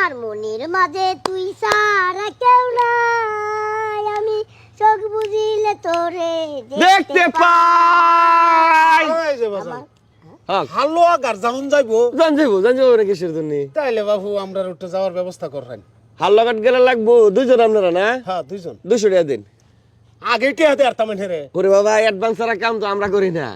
আমার মনের মাঝে তুই সারা কেউ নাই, আমি চোখ বুঝিলে তোরে দেখতে পাই। এই যে বাজান হ্যাঁ ভালো আগার যেমন যাইবো জান যাবো না কিসের জন্য? তাইলে বাবু আমরা উঠে যাওয়ার ব্যবস্থা করেন। হাল্লাঘাট গেলে লাগবো দুইজন আপনারা না? হ্যাঁ 2 জন 200 টাকা দিন। আগে টিয়া দে আর তামেন হেরে ওরে বাবা অ্যাডভান্স ছাড়া কাম তো আমরা করি না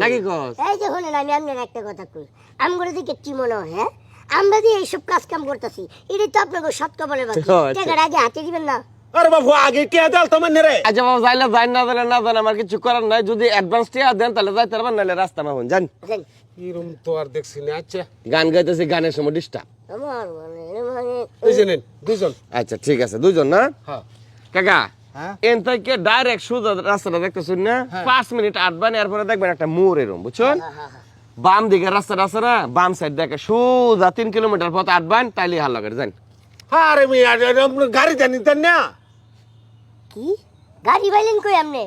নাকি কস? এই যে শুনেন, আমি আপনার একটা কথা কই, আমি করে দিকে কি মনে হয়? হ্যাঁ, আমরা যে এইসব কাজ কাম করতেছি, এটা তো আপনাকে সৎ কবলে বাকি। আচ্ছা। টাকার আগে হাতে দিবেন না। আরে বাবু আগে টিয়া দে আর তামেন হেরে। আচ্ছা বাবা যাইলে যাই না দিলে না জান, আমার কিছু করার নাই। যদি অ্যাডভান্স টাকা দেন তাহলে যাইতে পারবেন, নাহলে রাস্তা মাহুন জান। জান, এরম তো আর দেখছি না। আচ্ছা গান গাইতেছি, গানের সময় ডিস্টার্ব। আমার মানে এই যে নেন 2 জন। আচ্ছা ঠিক আছে, দুইজন না? হ্যাঁ কাকা হ্যাঁ এন থেকে ডাইরেক্ট সোজা রাস্তাটা দেখতেছেন না? 5 মিনিট আটবেন, এরপরে দেখবেন একটা মোড় এরম, বুঝছেন? বাম দিকে রাস্তাটা আছে না, বাম সাইড দেখে সোজা 3 কিলোমিটার পথ আটবেন, তাইলে হাল্লাঘাট যান। আরে মিয়া গাড়ি জানি দেন না। কি গাড়ি বাইলেন কই আপনি?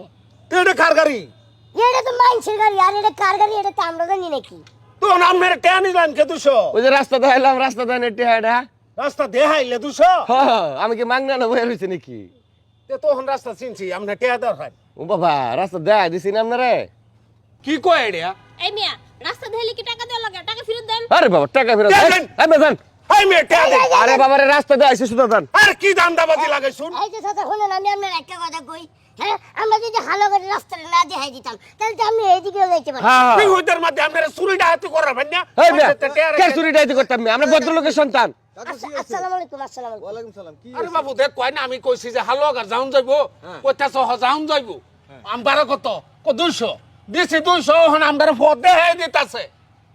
তো এটা কার গাড়ি? এটা তো মাইন্সের গাড়ি, আর এটা কার গাড়ি এটা তো আমরা জানি নাকি। তো নাম মেরে টিয়া নিলেন কে 200? ওই যে রাস্তা দেখাইলাম, রাস্তা দেন এটি হাইডা। রাস্তা দেখাইলে 200? আমি কি মাংনা না বয়ে রয়েছে নাকি? তো তখন রাস্তা চিনছি আমরা টিয়া দেওয়ার হয়। ও বাবা রাস্তা দেখাই দিছি না আপনারে? কি কয় এটা? এই মিয়া রাস্তা ধরলে কি টাকা দেওয়া লাগে? টাকা ফেরত দেন। আরে বাবা টাকা ফেরত দেন, দেন। দেন। এই মেজান, হাই মেয়ে টিয়া দে। আরে বাবা রে রাস্তা দেখাইছি সুদা দেন। আরে কি দান্দাবাজি লাগে শুন। এই যে চাচা শুনেন, আমি আপনার একটা কথা কই, হ্যাঁ, আমরা যদি হালো করে রাস্তাটা না দেখাই দিতাম, তাহলে তো আপনি এইদিকেও যাইতে পারতেন। হ্যাঁ তুই ওইটার মধ্যে আমরা চুরি ডাকাতি করাবেন না? এই মিয়া টিয়া কে চুরি ডাইতে করতাম না? আমরা ভদ্রলোকের সন্তান। আসসালামু আলাইকুম। আসসালামু আলাইকুম। ওয়ালাইকুম সালাম। কি আরে বাবু দেখ কয় না আমি কইছি যে হালো আগার যাউন যাইবো, কইতাছ হ যাউন যাইবো। আমবারে কত? 200 দিছি 200, হন আমবারে ফদ দেখাই দিতাছে।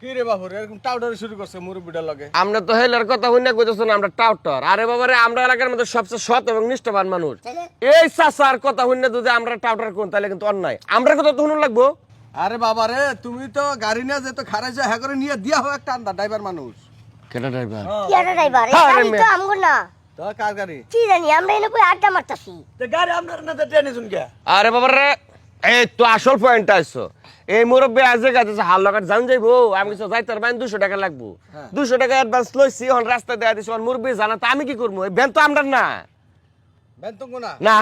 কি রে বাবু এরকম টাউডারে শুরু করছে মুরব্বিটার লগে? আমরা তো হেলার কথা হইনা কইতেছ না আমরা টাউটার। আরে বাবা রে আমরা এলাকার মধ্যে সবচেয়ে সৎ এবং নিষ্ঠবান মানুষ। তাহলে এই চাচার কথা হইনা যদি আমরা টাউটার কোন তাহলে কিন্তু অন্যায়। আমরা কথা তো শুনুন লাগবো। আরে বাবা রে তুমি তো গাড়ি নিয়ে যেত খারাইছে হ্যাঁ করে নিয়ে দিয়া হয় একটা আন্দা ড্রাইভার মানুষ। কেটা ড্রাইভার? কি আর ড্রাইভার? এই আরে গাড়ি তো মেয়ে। আমগো না। তো কার গাড়ি? কি জানি, আমরা এনে কই আড্ডা মারতাছি। গাড়ি আপনার না ট্রেনে শুন কে? আরে বাবা রে এই তো আসল পয়েন্ট আইছো। এই মুরব্বি আজে গাছে হাল্লাঘাট যান যাইবো, আমি কিছু যাইতে পারবেন 200 টাকা লাগবো। 200 টাকা অ্যাডভান্স লইছি, হন রাস্তা দেয়া দিছি, হন মুরব্বি জানা তো আমি কি করবো? এই ব্যান তো আমরা না। বেন্তঙ্গ না? না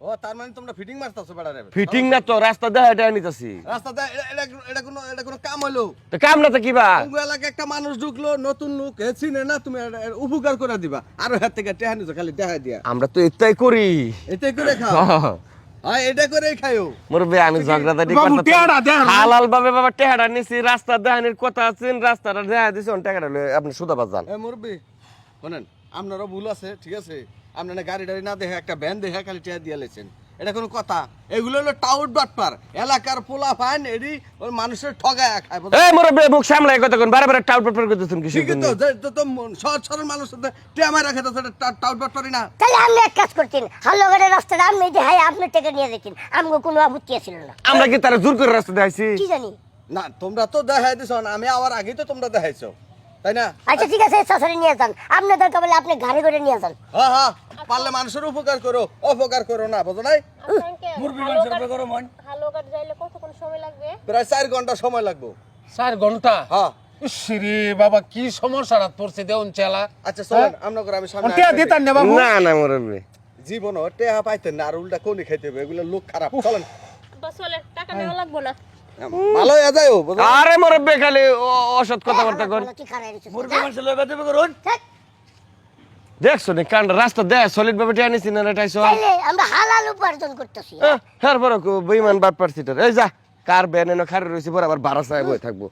ও তার মানে তোমরা ফিটিং মারতাছো বেড়া রে। ফিটিং না তো, রাস্তা দেয়া এটা নিতেছি। রাস্তাতে এটা কোনো কাম হইলো? তো কাম না তো কিবা? তোমার এলাকায় একটা মানুষ ঢুকলো, নতুন লোক হে চিনে না, তুমি এর উপকার করে দিবা। আর হাত থেকে টেহা নিছো খালি টেহা দিয়া। আমরা তো এটাই করি। এটাই করে খাও। হ্যাঁ এটা করেই খাইও। মুরব্বি আমি ঝগড়াঝাটি বাবু করতে টিয়াটা দেন। হালাল ভাবে বাবা টেহাটা নিছি, রাস্তা দেহানির কথা আছেন, রাস্তাটা দেয়া দিছি, হন টাকাটা লয়ে আপনি সুদা বাজান। এ মুরব্বি শোনেন, আপনারও ভুল আছে, ঠিক আছে? আপনারা গাড়ি টাড়ি না দেখে একটা ভ্যান দেখে খালি টিয়া দিয়ে লেছেন, এটা কোনো কথা? এগুলো হলো টাউট বাটপার, এলাকার পোলা ফাইন এডি ওই মানুষের ঠগায় খায়। এই মুরব্বি মুখ সামলাই কথা কোন, বারে বারে টাউট পাট করতেছেন কিসের ঠিকই জন্য? তো, তো সহজ সরল মানুষ টিয়া মারা খেতে টাউট বাটপারি না। তাহলে আপনি এক কাজ করতেন, হালো করে রাস্তাটা আপনি দেখাই আপনি টাকা নিয়ে যেতেন, আমগো কোনো আপত্তি ছিল না। আমরা কি তারা জোর করে রাস্তা দেখাইছি? কি জানি। না তোমরা তো দেখাই দিছ না, আমি আবার আগেই তো তোমরা দেখাইছো, তাই না? আচ্ছা ঠিক আছে, চাচারে নিয়ে যান, আপনি দরকার বলে আপনি গাড়ি করে নিয়ে যান। হ্যাঁ হ্যাঁ, পারলে মানুষের উপকার করো, অপকার করো না, বুঝো নাই? হালো কাট যাইলে কতক্ষণ সময় লাগবে? প্রায় 4 ঘন্টা সময় লাগবে। 4 ঘন্টা? হ্যাঁ ইসরে বাবা কি সমস্যাটা পড়ছে দেউন চেলা। আচ্ছা চলেন, আমরা করে আমি সামনে টিয়া আসতেছি। দিতান না বাবু? না না মুরব্বি জীবন টেহা পাইতেন না, আর উল্টা কোনি খাইতে হবে, এগুলো লোক খারাপ। চলেন বাস চলে, টাকা নেওয়া লাগবে না। ভালো হয়ে যায়। আরে মুরব্বি খালি অসৎ কথাবার্তা কর। কি খারাপ হয়েছে? ধ্যাৎ, দেখছো নি কান্ড রাস্তা দেয় সলিড ভাবে টেনে নিছি না এটাইছো। তাইলে আমরা হালাল উপার্জন করতেছি। হ্যাঁ বড় বেঈমান বাট পারছিটার। এই যা কার ব্যান এনে খারে রইছি, পরে আবার 12 সাহেব হয়ে থাকবো।